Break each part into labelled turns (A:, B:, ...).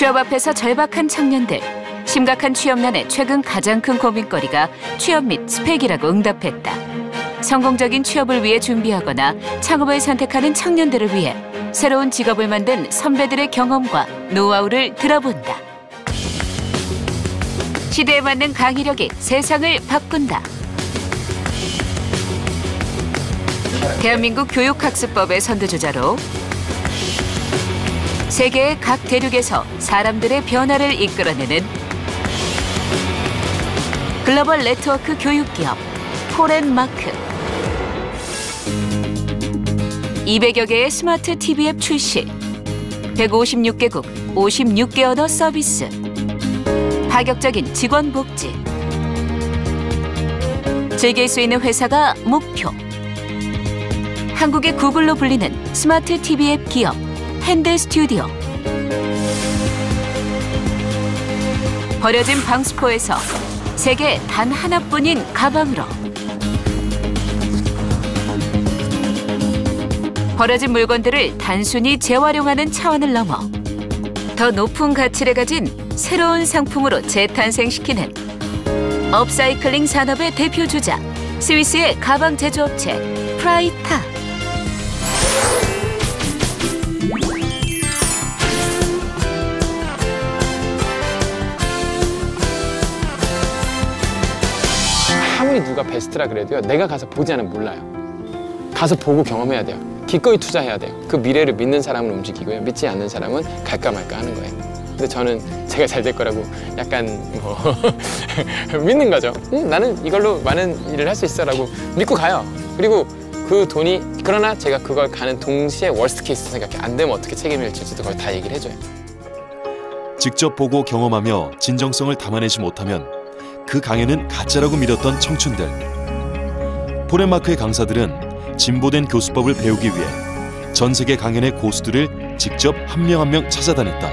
A: 취업 앞에서 절박한 청년들. 심각한 취업난의 최근 가장 큰 고민거리가 취업 및 스펙이라고 응답했다. 성공적인 취업을 위해 준비하거나 창업을 선택하는 청년들을 위해 새로운 직업을 만든 선배들의 경험과 노하우를 들어본다. 시대에 맞는 강의력이 세상을 바꾼다. 대한민국 교육학습법의 선두주자로 세계의 각 대륙에서 사람들의 변화를 이끌어내는 글로벌 네트워크 교육기업 포렌마크. 200여 개의 스마트 TV 앱 출시, 156개국 56개 언어 서비스, 파격적인 직원 복지. 즐길 수 있는 회사가 목표. 한국의 구글로 불리는 스마트 TV 앱 기업 핸드 스튜디오. 버려진 방수포에서 세계 단 하나뿐인 가방으로. 버려진 물건들을 단순히 재활용하는 차원을 넘어 더 높은 가치를 가진 새로운 상품으로 재탄생시키는 업사이클링 산업의 대표 주자, 스위스의 가방 제조업체 프라이타.
B: 아무리 누가 베스트라 그래도요, 내가 가서 보지 않으면 몰라요. 가서 보고 경험해야 돼요. 기꺼이 투자해야 돼요. 그 미래를 믿는 사람은 움직이고요, 믿지 않는 사람은 갈까 말까 하는 거예요. 근데 저는 제가 잘 될 거라고 약간 믿는 거죠. 나는 이걸로 많은 일을 할 수 있어 라고 믿고 가요. 그리고 그 돈이, 그러나 제가 그걸 가는 동시에 월스트 케이스 생각해. 안 되면 어떻게 책임을 질지도 거의 다 얘기를 해줘요.
C: 직접 보고 경험하며 진정성을 담아내지 못하면 그 강연은 가짜라고 믿었던 청춘들. 포렌마크의 강사들은 진보된 교수법을 배우기 위해 전 세계 강연의 고수들을 직접 한 명 한 명 찾아다녔다.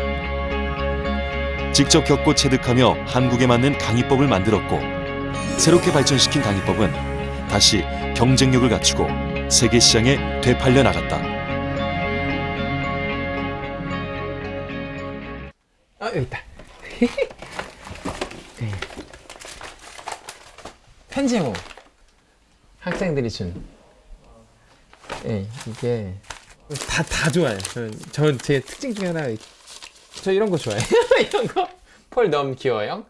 C: 직접 겪고 체득하며 한국에 맞는 강의법을 만들었고, 새롭게 발전시킨 강의법은 다시 경쟁력을 갖추고 세계 시장에 되팔려 나갔다.
B: 여기 있다. 편지모 학생들이 준. 이게 다 좋아요. 제 특징 중에 하나, 저 이런 거 좋아해요. 이런 거 폴 너무 귀여워요.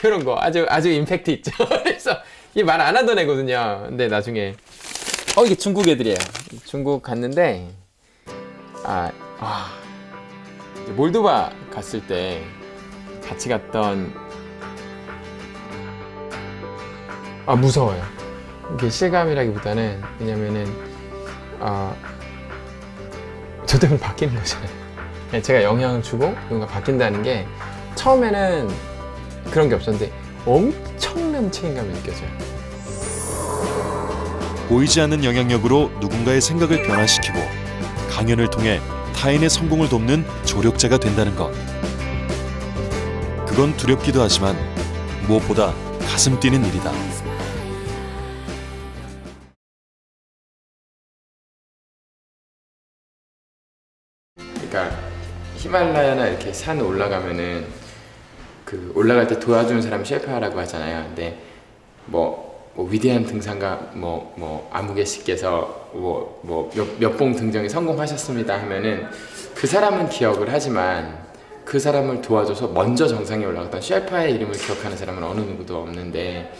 B: 이런 거 아주 임팩트 있죠. 그래서 이게 말 안 하던 애거든요. 근데 나중에 이게 중국 애들이에요. 중국 갔는데 몰도바 갔을 때 같이 갔던. 무서워요. 이게 실감이라기보다는, 왜냐면은 저 때문에 바뀌는 거잖아요. 제가 영향을 주고 뭔가 바뀐다는 게 처음에는 그런 게 없었는데 엄청난 책임감이 느껴져요.
C: 보이지 않는 영향력으로 누군가의 생각을 변화시키고 강연을 통해 타인의 성공을 돕는 조력자가 된다는 것. 그건 두렵기도 하지만 무엇보다 가슴 뛰는 일이다.
B: 그러니까 히말라야나 이렇게 산 올라가면은 그 올라갈 때 도와주는 사람을 셰파라고 하잖아요. 근데 뭐 위대한 등산가 아무개 씨께서 몇 봉 등정에 성공하셨습니다 하면은 그 사람은 기억을 하지만 그 사람을 도와줘서 먼저 정상에 올라갔던 셰파의 이름을 기억하는 사람은 어느 누구도 없는데,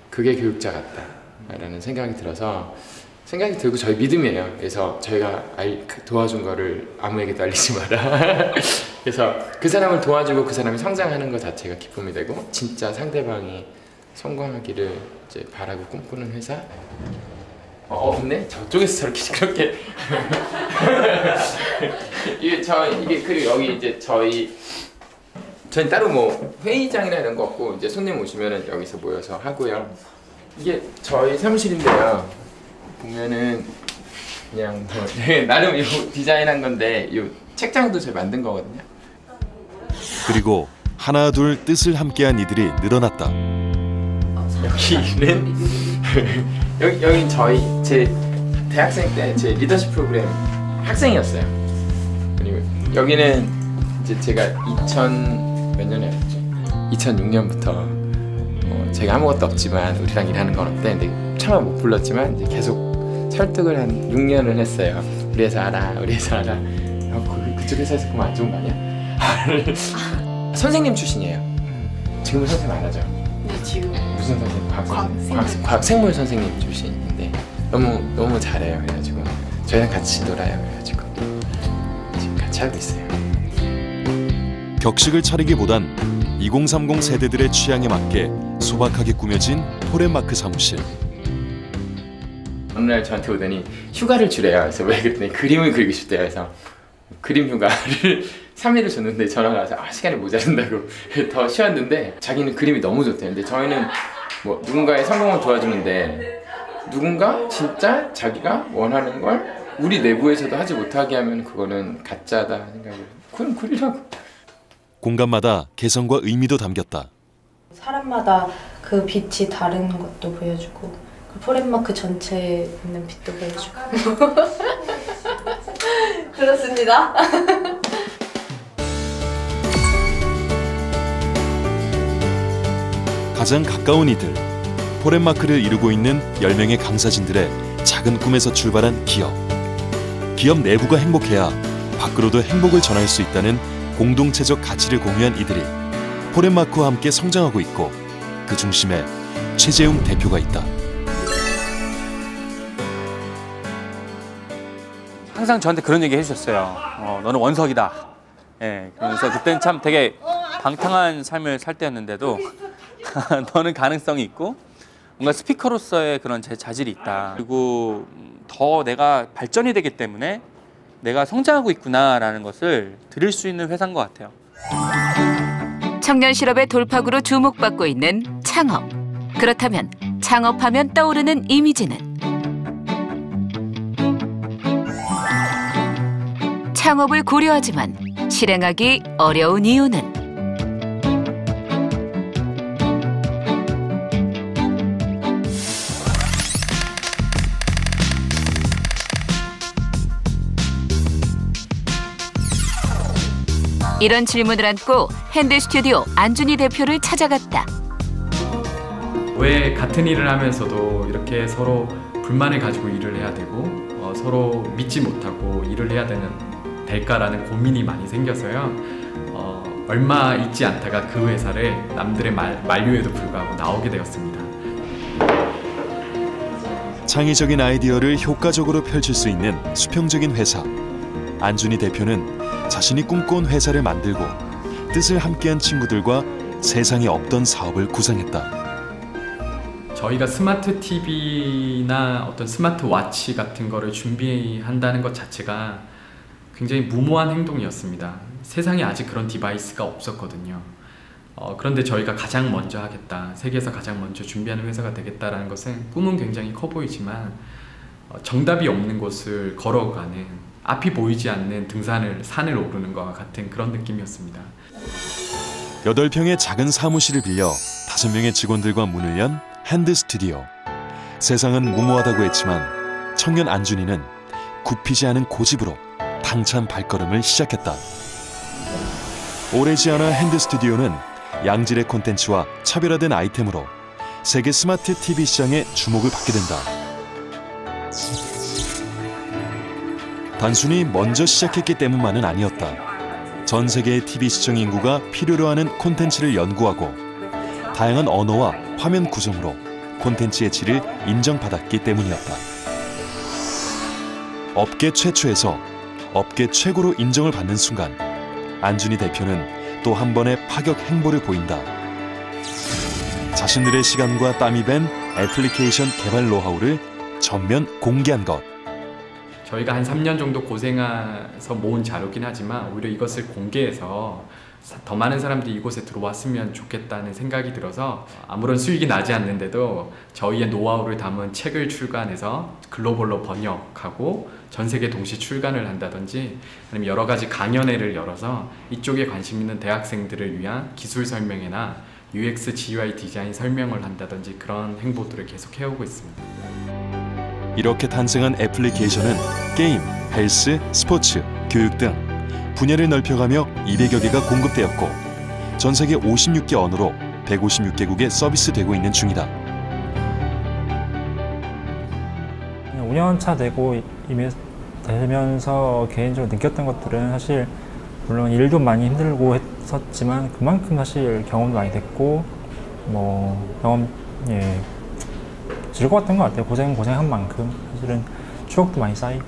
B: 그게 교육자 같다라는 생각이 들고 저희 믿음이에요. 그래서 저희가 도와준 거를 아무에게도 알리지 마라. 그래서 그 사람을 도와주고 그 사람이 성장하는 것 자체가 기쁨이 되고, 진짜 상대방이 성공하기를 이제 바라고 꿈꾸는 회사. 근데 저쪽에서 저렇게 시끄럽게. 그리고 여기 이제 저희 따로 회의장이나 이런 거 없고, 이제 손님 오시면은 여기서 모여서 하고요. 이게 저희 사무실인데요. 보면은 그냥 나름 이거 디자인한 건데, 이 책장도 제가 만든 거거든요.
C: 그리고 하나 둘 뜻을 함께한 이들이 늘어났다.
B: 여기는 여긴 제 대학생 때 제 리더십 프로그램 학생이었어요. 그리고 여기는 이제 제가 2000 몇 년에 했죠? 2006년부터 제가 아무것도 없지만 우리랑 일하는 건 어때? 근데 차마 못 불렀지만 이제 계속 설득을 한 6년을 했어요. 우리 회사 알아, 우리 회사 알아. 그쪽 회사에서 그러면 안 좋은 거 아니야? 선생님 출신이에요. 지금은 선생님 안 하죠?
D: 네, 지금
B: 무슨 선생님? 과학생물 선생님 출신인데 너무 잘해요. 그래가지고 저희랑 같이 놀아요. 그래가지고 지금 같이 하고 있어요.
C: 격식을 차리기보단 2030 세대들의 취향에 맞게 소박하게 꾸며진 포렌마크 사무실.
B: 어느 날 저한테 오더니 휴가를 주래요. 그래서 왜 그랬더니 그림을 그리고 싶대요. 그래서 그림 휴가를 3일을 줬는데 전화가 와서 시간이 모자란다고 더 쉬었는데 자기는 그림이 너무 좋대요. 근데 저희는 뭐 누군가의 성공을 도와주는데 누군가 진짜 자기가 원하는 걸 우리 내부에서도 하지 못하게 하면 그거는 가짜다 생각을. 그럼 그리라고.
C: 공간마다 개성과 의미도 담겼다.
D: 사람마다 그 빛이 다른 것도 보여주고 그 포렌마크 전체에 있는 빛도 보여주고 그렇습니다.
C: 가장 가까운 이들, 포렌마크를 이루고 있는 10명의 강사진들의 작은 꿈에서 출발한 기업. 기업 내부가 행복해야 밖으로도 행복을 전할 수 있다는 공동체적 가치를 공유한 이들이 포렌마크와 함께 성장하고 있고 그 중심에 최재웅 대표가 있다.
E: 항상 저한테 그런 얘기 해주셨어요. 너는 원석이다. 예, 그러면서 그때는 참 되게 방탕한 삶을 살 때였는데도 너는 가능성이 있고 뭔가 스피커로서의 그런 제 자질이 있다. 그리고 더 내가 발전이 되기 때문에 내가 성장하고 있구나라는 것을 드릴 수 있는 회사인 것 같아요.
A: 청년 실업의 돌파구로 주목받고 있는 창업. 그렇다면 창업하면 떠오르는 이미지는? 창업을 고려하지만 실행하기 어려운 이유는? 이런 질문을 안고 핸드스튜디오 안준희 대표를 찾아갔다.
F: 왜 같은 일을 하면서도 이렇게 서로 불만을 가지고 일을 해야 되고 서로 믿지 못하고 일을 해야 될까라는 고민이 많이 생겨서요. 얼마 있지 않다가 그 회사를 남들의 만류에도 불구하고 나오게 되었습니다.
C: 창의적인 아이디어를 효과적으로 펼칠 수 있는 수평적인 회사. 안준희 대표는 자신이 꿈꿔온 회사를 만들고 뜻을 함께한 친구들과 세상에 없던 사업을 구상했다.
F: 저희가 스마트 TV나 어떤 스마트 워치 같은 거를 준비한다는 것 자체가 굉장히 무모한 행동이었습니다. 세상에 아직 그런 디바이스가 없었거든요. 그런데 저희가 가장 먼저 하겠다, 세계에서 가장 먼저 준비하는 회사가 되겠다라는 것은 꿈은 굉장히 커 보이지만 정답이 없는 곳을 걸어가는, 앞이 보이지 않는 산을 오르는 것과 같은 그런 느낌이었습니다.
C: 8평의 작은 사무실을 빌려 5명의 직원들과 문을 연 핸드스튜디오. 세상은 무모하다고 했지만 청년 안준희는 굽히지 않은 고집으로 당찬 발걸음을 시작했다. 오래지 않아 핸드스튜디오는 양질의 콘텐츠와 차별화된 아이템으로 세계 스마트 TV 시장에 주목을 받게 된다. 단순히 먼저 시작했기 때문만은 아니었다. 전 세계의 TV 시청 인구가 필요로 하는 콘텐츠를 연구하고 다양한 언어와 화면 구성으로 콘텐츠의 질을 인정받았기 때문이었다. 업계 최초에서 업계 최고로 인정을 받는 순간 안준희 대표는 또 한 번의 파격 행보를 보인다. 자신들의 시간과 땀이 밴 애플리케이션 개발 노하우를 전면 공개한 것.
F: 저희가 한 3년 정도 고생해서 모은 자료긴 하지만 오히려 이것을 공개해서 더 많은 사람들이 이곳에 들어왔으면 좋겠다는 생각이 들어서 아무런 수익이 나지 않는데도 저희의 노하우를 담은 책을 출간해서 글로벌로 번역하고 전 세계 동시 출간을 한다든지 아니면 여러 가지 강연회를 열어서 이쪽에 관심 있는 대학생들을 위한 기술 설명회나 UX, GUI 디자인 설명을 한다든지 그런 행보들을 계속 해오고 있습니다.
C: 이렇게 탄생한 애플리케이션은 게임, 헬스, 스포츠, 교육 등 분야를 넓혀가며 200여 개가 공급되었고 전 세계 56개 언어로 156개국에 서비스되고 있는 중이다.
G: 5년차 되면서 개인적으로 느꼈던 것들은 사실 물론 일도 많이 힘들고 했었지만 그만큼 사실 경험도 많이 됐고 즐거웠던 것 같아요. 고생한 만큼 사실은 추억도 많이 쌓이고.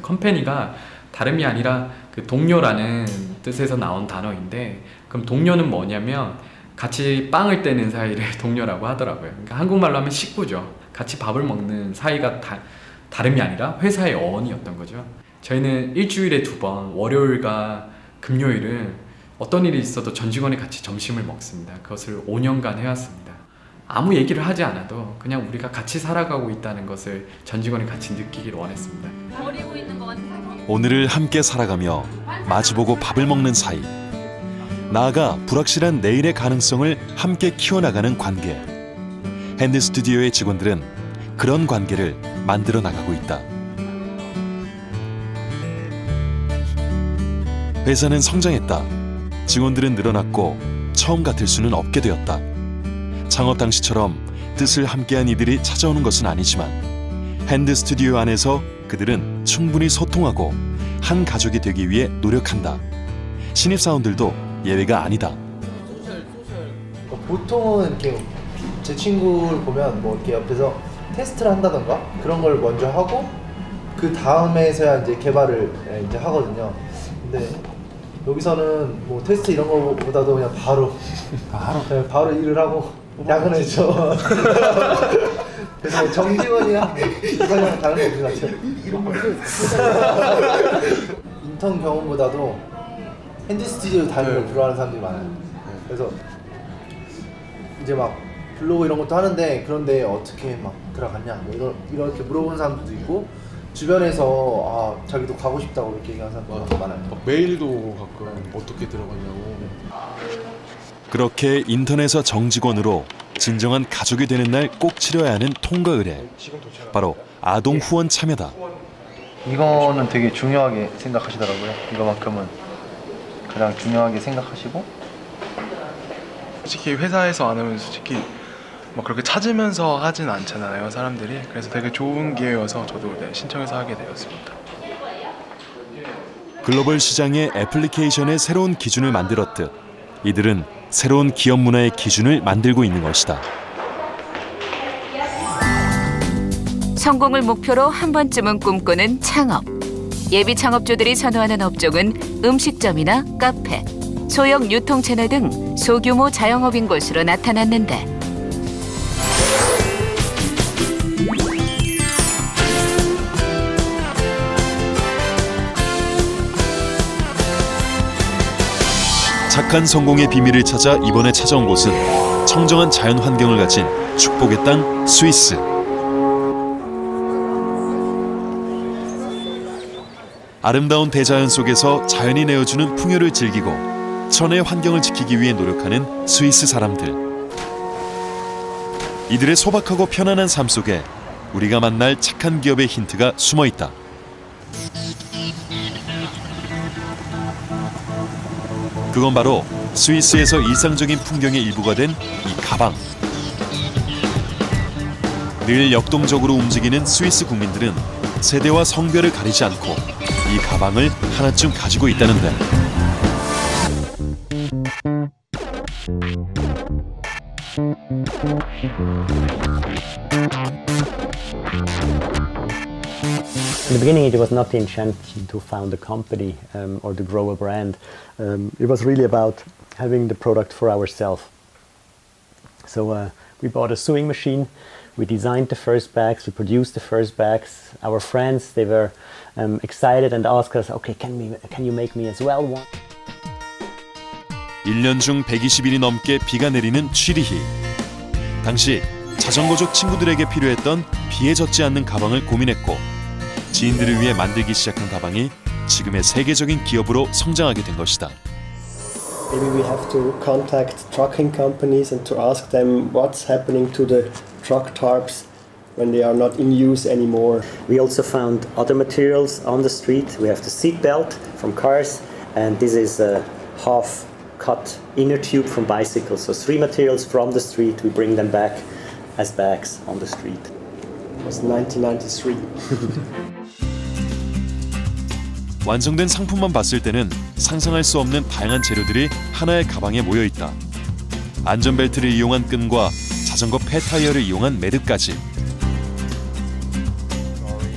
F: 컴퍼니가 다름이 아니라 그 동료라는 뜻에서 나온 단어인데, 그럼 동료는 뭐냐면 같이 빵을 떼는 사이를 동료라고 하더라고요. 그러니까 한국말로 하면 식구죠. 같이 밥을 먹는 사이가 다름이 아니라 회사의 어원이었던 거죠. 저희는 일주일에 2번, 월요일과 금요일은 어떤 일이 있어도 전 직원이 같이 점심을 먹습니다. 그것을 5년간 해왔습니다. 아무 얘기를 하지 않아도 그냥 우리가 같이 살아가고 있다는 것을 전 직원이 같이 느끼길 원했습니다.
C: 오늘을 함께 살아가며 마주보고 밥을 먹는 사이, 나아가 불확실한 내일의 가능성을 함께 키워나가는 관계. 핸드 스튜디오의 직원들은 그런 관계를 만들어 나가고 있다. 회사는 성장했다. 직원들은 늘어났고 처음 같을 수는 없게 되었다. 창업 당시처럼 뜻을 함께한 이들이 찾아오는 것은 아니지만 핸드 스튜디오 안에서 그들은 충분히 소통하고 한 가족이 되기 위해 노력한다. 신입사원들도 예외가 아니다.
H: 보통은 이렇게 제 친구를 보면 뭐 이렇게 옆에서 테스트를 한다던가 그런 걸 먼저 하고 그 다음에서야 이제 개발을 이제 하거든요. 근데 여기서는 뭐 테스트 이런 거보다도 그냥 바로 일을 하고 야근했죠. 그래서 정직원이랑 이거랑 다른 거 없는 것 같아요. 인턴 경험보다도 핸드 스튜디오 다니는 걸 부러워하는 사람들이 많아요. 그래서 이제 막 블로그 이런 것도 하는데 그런데 어떻게 막 들어갔냐 뭐 이렇게 물어보는 사람들도 있고 주변에서 자기도 가고 싶다고 이렇게 얘기하는 사람들도 많아요.
I: 메일도 가끔 어떻게 들어갔냐고.
C: 그렇게 인턴에서 정직원으로 진정한 가족이 되는 날 꼭 치러야 하는 통과 의뢰. 바로 아동 후원 참여다.
H: 이거는 되게 중요하게 생각하시더라고요. 이거만큼은 가장 중요하게 생각하시고.
I: 솔직히 회사에서 안 하면 솔직히 막 그렇게 찾으면서 하진 않잖아요, 사람들이. 그래서 되게 좋은 기회여서 저도 신청해서 하게 되었습니다.
C: 글로벌 시장의 애플리케이션의 새로운 기준을 만들었듯 이들은 새로운 기업 문화의 기준을 만들고 있는 것이다.
A: 성공을 목표로 한 번쯤은 꿈꾸는 창업. 예비 창업주들이 선호하는 업종은 음식점이나 카페, 소형 유통채널 등 소규모 자영업인 곳으로 나타났는데,
C: 착한 성공의 비밀을 찾아 이번에 찾아온 곳은 청정한 자연 환경을 가진 축복의 땅 스위스. 아름다운 대자연 속에서 자연이 내어주는 풍요를 즐기고 천혜의 환경을 지키기 위해 노력하는 스위스 사람들. 이들의 소박하고 편안한 삶 속에 우리가 만날 착한 기업의 힌트가 숨어 있다. 그건 바로 스위스에서 일상적인 풍경의 일부가 된 이 가방. 늘 역동적으로 움직이는 스위스 국민들은 세대와 성별을 가리지 않고 이 가방을 하나쯤 가지고 있다는데.
J: In the beginning, it was not the intention to found a company or to grow a brand. It was really about having the product for ourselves. So we bought a sewing machine, we designed the first bags, we produced the first bags. Our friends, they were excited and asked us, okay, can you make me as well one?
C: 1년 중 120일이 넘게 비가 내리는 취리히. 당시 자전거족 친구들에게 필요했던 비에 젖지 않는 가방을 고민했고 지인들을 위해 만들기 시작한 가방이 지금의 세계적인 기업으로 성장하게 된 것이다.
K: Maybe we have to contact trucking companies and to ask them what's happening to the truck tarps when they are not in use anymore.
J: We also found other materials on the street. We have the seat belt from cars. and this is a half-cut inner tube from bicycles. So 3 materials from the street, we bring them back as bags on the street.
K: It was 1993.
C: 완성된 상품만 봤을 때는 상상할 수 없는 다양한 재료들이 하나의 가방에 모여 있다. 안전벨트를 이용한 끈과 자전거 폐타이어를 이용한 매듭까지.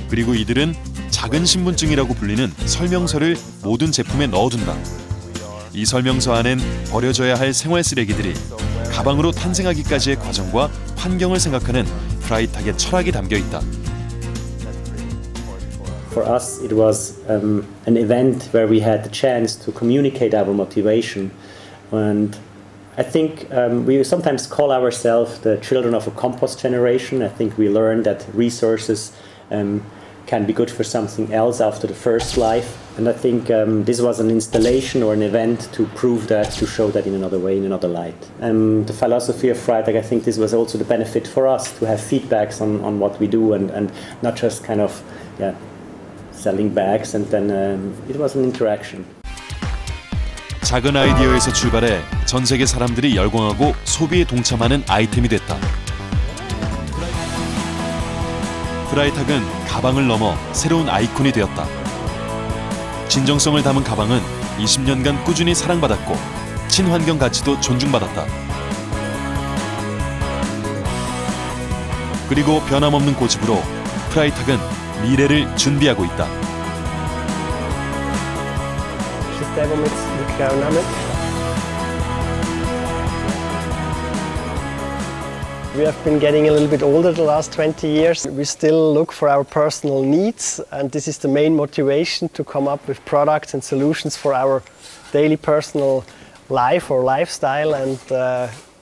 C: 그리고 이들은 작은 신분증이라고 불리는 설명서를 모든 제품에 넣어둔다. 이 설명서 안엔 버려져야 할 생활 쓰레기들이 가방으로 탄생하기까지의 과정과 환경을 생각하는 프라이탁의 철학이 담겨 있다.
J: For us, it was an event where we had the chance to communicate our motivation, and I think we sometimes call ourselves the children of a compost generation. I think we learned that resources can be good for something else after the first life, and I think this was an installation or an event to prove that, to show that in another way, in another light. The philosophy of Freitag, I think this was also the benefit for us to have feedbacks on what we do, and not just kind of selling bags, and then it was an interaction.
C: 작은 아이디어에서 출발해 전 세계 사람들이 열광하고 소비에 동참하는 아이템이 됐다. 프라이탁은 가방을 넘어 새로운 아이콘이 되었다. 진정성을 담은 가방은 20년간 꾸준히 사랑받았고 친환경 가치도 존중받았다. 그리고 변함없는 고집으로 프라이탁은 미래를 준비하고 있다.
K: We have been getting a little bit older the last 20 years. We still look for our personal needs, and this is the main motivation to come up with products and solutions for our daily personal life or lifestyle. And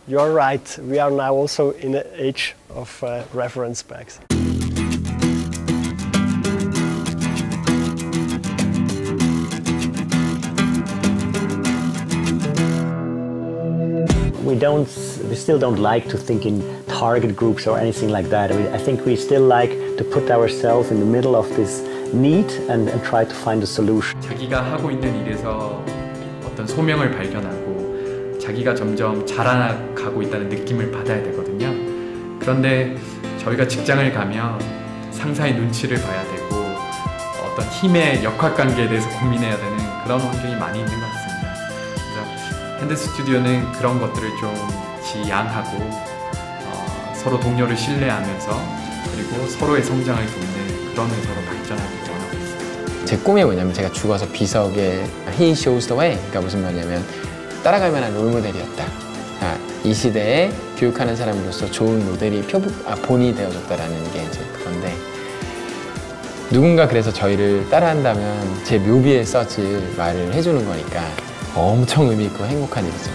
K: you're right, we are now also in the age of reference bags.
J: We still don't like to think in target groups or anything like that. I think we still like to put ourselves in the middle of this need and try to find a solution.
F: 자기가 하고 있는 일에서 어떤 소명을 발견하고 자기가 점점 자라나가고 있다는 느낌을 받아야 되거든요. 그런데 저희가 직장을 가면 상사의 눈치를 봐야 되고 어떤 팀의 역학관계에 대해서 고민해야 되는 그런 환경이 많이 있는 것 같습니다. 핸드 스튜디오는 그런 것들을 좀 지양하고 서로 동료를 신뢰하면서 그리고 서로의 성장을 돕는 그런 회사로 발전하기 원하고 있습니다.
B: 제 꿈이 뭐냐면 제가 죽어서 비석에 He shows the way. 그러니까 무슨 말이냐면 따라갈 만한 롤모델이었다. 이 시대에 교육하는 사람으로서 좋은 모델이 본이 되어줬다라는 게 이제 그건데 누군가 그래서 저희를 따라한다면 제 묘비에 써질 말을 해주는 거니까 엄청 의미 있고 행복한 일이죠.